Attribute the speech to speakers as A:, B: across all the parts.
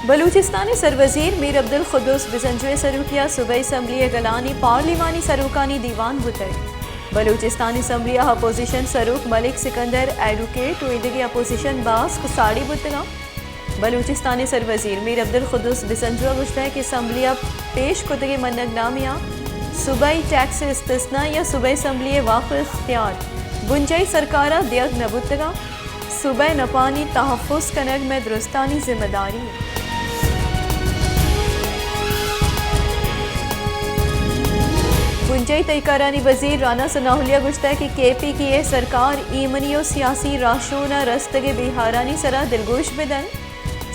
A: बलूचिस्तानी सरवजीर मीर अब्दुल खुद्दूस बिजंजवे सरूकिया सूबाई असम्बली गलानी पार्लिमानी सरूकानी दीवान बुतई बलूचिस्तानी असम्बली अपोजिशन सरूक मलिक सिकंदर एडवोकेट उइदगी अपोजिशन बास को साड़ी बुतगा बलूचिस्तानी सरवजीर मीर अब्दुल खुद्दूस बिजंजवा बुझता कि असम्बलिया पेश कुतगी मनगनामिया सूबाई टैक्स इस्तिस्ना या सूबाई असम्बली वाक़ इख्तियार बुंजई सरकारा दियग नबुतगा सूबाई नपानी तहफ़्फ़ुज़ कनग में दुरुस्तानी जिम्मेदारी गुंजई तयकारानी वजीर राना सनाहुलिया गुश्ता कि KP की ये सरकार ईमनी और सियासी राशोना रस्तगे बिहारानी सरा दिलगोश बिदन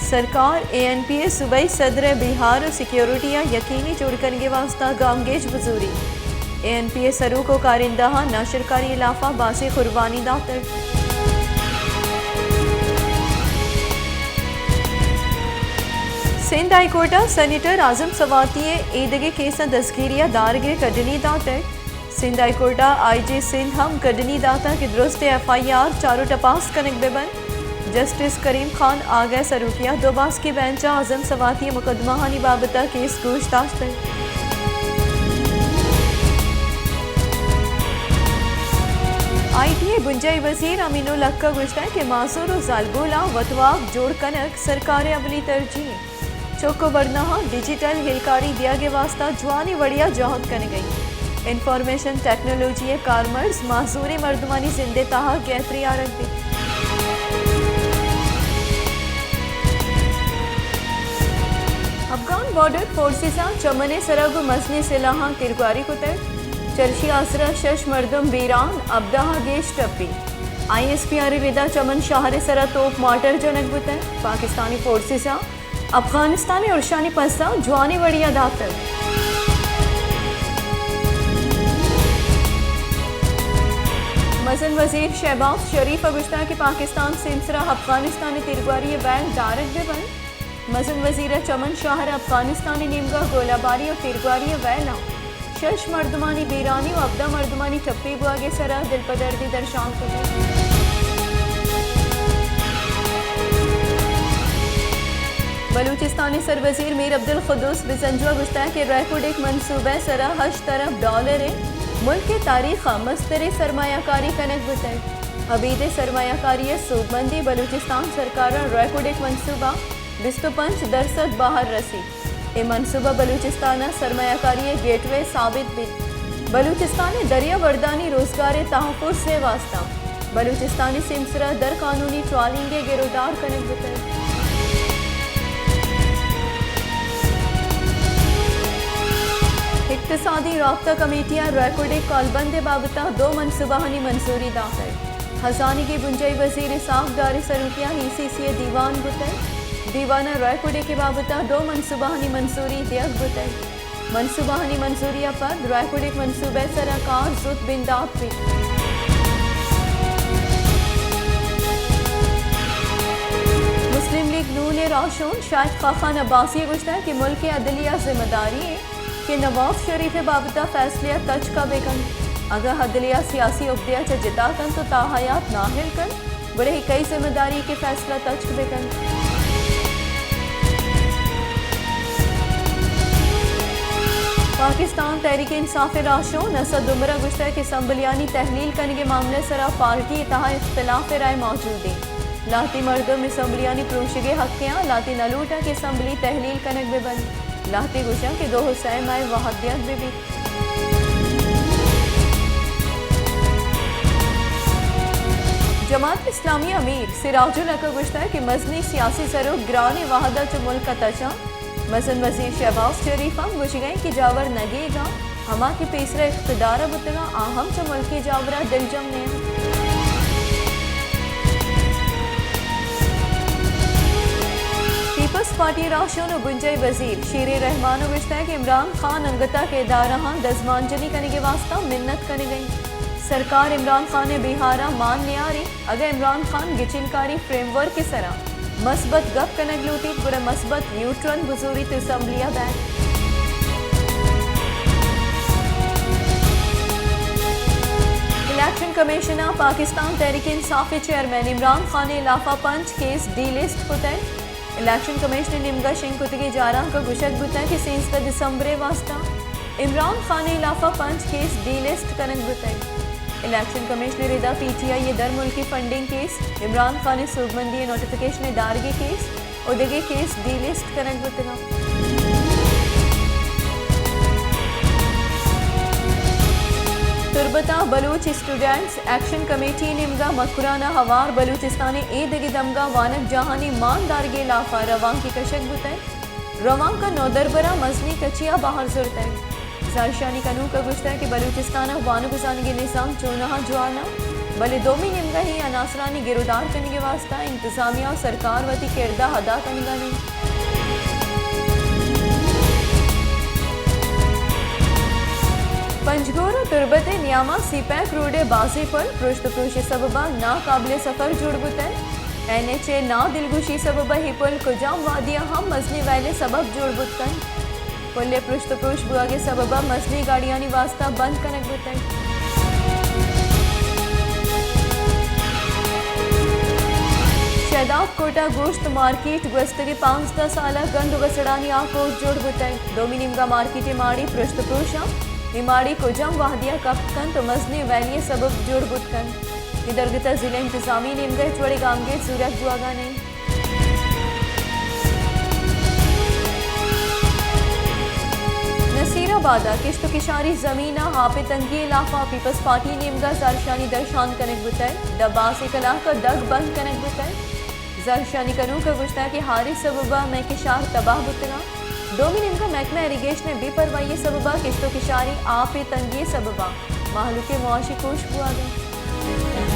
A: सरकार ANPA सूबाई सदर बिहार और सिक्योरिटियाँ यकीनी जोड़कर के वास्ता गामगेज बजूरी ANPA सरू को कारिंदा नाशरकारी इलाफा बासे कुर्बानी दातर सिंध हाईकोर्टा सेनेटर आजम सवाती ईदगे केसा दस्गिरिया दारगे कडनी दातर सिंध हाईकोर्टा IG सिंध हम कडनी दाता के दुरुस्त FIR चारों टपास कनक बेबन जस्टिस करीम खान आगे सरूकिया दोबास की बेंचा आजम सवाती मुकदमा हानी बाबता केस गोश्ताश्त ITA बुंजई वजीर अमीनुल हक का गुश्ता के मासूर और जालबोला वतवाक जोड़ कनक सरकार अवली तरजीह चौको वर्ना डिजिटल हिलकारी दिया के वास्ता जवानी वड़िया जहद करने गई इंफॉर्मेशन टेक्नोलॉजी कारमर्स मासूरी मर्दमानी जिंदे ताहा गैतरी आरक दी अफगान बॉर्डर फोर्सेस चमने सरगु मसनी सिलाहा तिरगारी कुतर चर्शी आसरा शश मर्दम बीरान अब्दाहा गेश टप्पी ISP रिदा चमन शाहर सरा तोप माटर जनक बुतर पाकिस्तानी फोर्सेस अफगानिस्तानी और शानी पस्ता जवानी वड़िया दातर मसन वजीर शहबाज शरीफ गुश्ता कि पाकिस्तान सिमसरा अफगानिस्तानी तिरगारी बैंक दारक बेबन मसन वजीर चमन शाहर अफगानिस्तानी निमगा गोलाबारी और तिरगारी वैला शश मर्दमानी बीरानी और अब्दा मर्दमानी टप्पी बुआगे सरा दिलपदर्दी दर्शान को बलूचिस्तानी सरवजीर मीर अब्दुल खुद्दूस बिजंजवा गुश्ता के रैकुड एक मनसूबा सरा हज तरफ डॉलर मुल्क के तारीख मस्तर सरमायाकारी कनक बुतर हबीद सरमायाकारी सूबमंदी बलूचिस्तान सरकार रैकुड एक मनसूबा 25% बाहर रसी ए मनसूबा बलूचिस्तान सरमायाकारी गेटवे साबित भी बलूचिस्तान दरिया वर्दानी रोजगार तहफ़्फ़ुज़ से वास्ता बलूचिस्तानी सिमसरा दर कानूनी ट्रॉलिंग गिरोदार कनक बुतर इक्तिसादी राब्ता कमेटियाँ रैकुड कॉलबंद बाबता 2 मनसूबानी मंजूरी दाखिल हजानी की बुंजई वजीर साफदार सरूकिया ECC दीवान बुतर दीवाना रैकुड के बाबता 2 मनसूबानी मंजूरी दियक बुतर मनसूबानी मंजूरिया पर रैकुड मनसूबे सराकार जुत बिंदात भी मुस्लिम लीग नून राशून शायद खाखान अब्बासी गुश्ता कि मुल्क अदलिया जिम्मेदारी है कि नवाज शरीफ बाबता फैसलिया तज का बेकन अगर हदलिया सियासी उब्दिया च जिता कन तो ताहयात नाहिल कन बड़े ही कई जिम्मेदारी के फैसला तज बेकन पाकिस्तान तहरीक इंसाफ राशो नसद उमरा गुश्ता के संबलियानी तहलील करने के मामले सरा पार्टी तहा इख्तलाफ राय मौजूद है लाती मर्दम संबलियानी प्रोशगे हकियाँ लाती नलूटा के संबली तहलील कनक बेबन लाती गुशा के 2 हुसैन आए वहादियत भी जमात इस्लामी अमीर सिराजुल हक गुश्ता कि मजनी सियासी सरो ग्रानी वाहदा च मुल्क का तचा मसन वजीर शहबाज शरीफ हम गुश गए कि जावर नगेगा हमा की पेसरा इख्तदार बुतगा आहम च मुल्क की जावरा दिलजम ने पीपल्स पार्टी राशों बुंजई वजीर शेर रहमान विश्ता कि इमरान खान अंगता के दारहा दजमानजनी करने के वास्ता मिन्नत करने गई सरकार इमरान खान ने बिहारा मान लिया रही अगर इमरान खान गिचिनकारी फ्रेमवर्क के सरा मस्बत गप कनक लूटी पूरा मस्बत न्यूट्रन बुजूरी तो असम्बलिया बैंक election commissioner Pakistan Tehreek Insaf chairman Imran Khan ने लाफा पंच केस डी लिस्ट पुतर इलेक्शन कमिश्नर निमगा सिंह कुतगी जारा का गुशक बुता कि 13 दिसंबर वास्ता इमरान खान इलाफा पंच केस डी लिस्ट कनक बुताई। इलेक्शन कमिश्नर इदा पीटीआई ये दर मुल्की फंडिंग केस इमरान खान सूबमंदी नोटिफिकेशन दारगे केस उदगे केस डी लिस्ट कनक बुतगा। तुरबता बलूच स्टूडेंट्स एक्शन कमेटी निमगा मकुराना हवार बलूचिस्तान ए दगी दमगा वानक जहानी मान दारगे लाफा रवां की कशक बुताई। रवां का नौदरबरा मजनी कचिया बाहर जुरताई। जारशानी कनू का गुश्ता कि बलूचिस्तान वान गुजानगे निज़ाम चोनहा जुआना बले दोमी निमगा ही अनासरानी गिरोदार करने के वास्ता इंतजामिया और सरकार वती किरदा अदा कनगा नहीं। पंजगोर तुरबत नियामा सीपैक रोड बाजी पर पृष्ठ पुरुष सबबा नाकाबिल सफर जुड़बुतन NHA ना दिलगुशी सबबा हिपुल कुजाम वादिया हम मजनी वैले सबब जुड़बुतन पुल्ले पृष्ठ पुरुष बुआ के सबबा मजनी गाड़ियानी वास्ता बंद कनक बुतन। शहदाब कोटा गोश्त मार्केट गुस्तगी 5-10 साल गंद वसड़ानी आकोट जुड़बुतन। डोमिनिमगा मार्केट माड़ी पृष्ठ पुरुषा निमाड़ी कोजम वाहदिया कपकन तो मजनी वैलिये सबब जोड़ बुतकन निदरगता जिले इंतजामी निमगे चौड़े गामगे सूरत जुआगा नहीं। नसीराबादा किश्त किशारी जमीना हापे तंगी इलाफा पीपल्स पार्टी निमगा जारशानी दर्शान कनक बुताई डब्बा से कला का दग बंद कनक बुताई। जारशानी कनू का गुश्ता कि हारी सबबा मैं किशार तबाह बुतना डोमिनिम का महकमा इरीगेशन बेपरवाही सबबा किश्तो किशारी आपे तंगी सबबा माहलू के मुआशी कोश हुआ गए।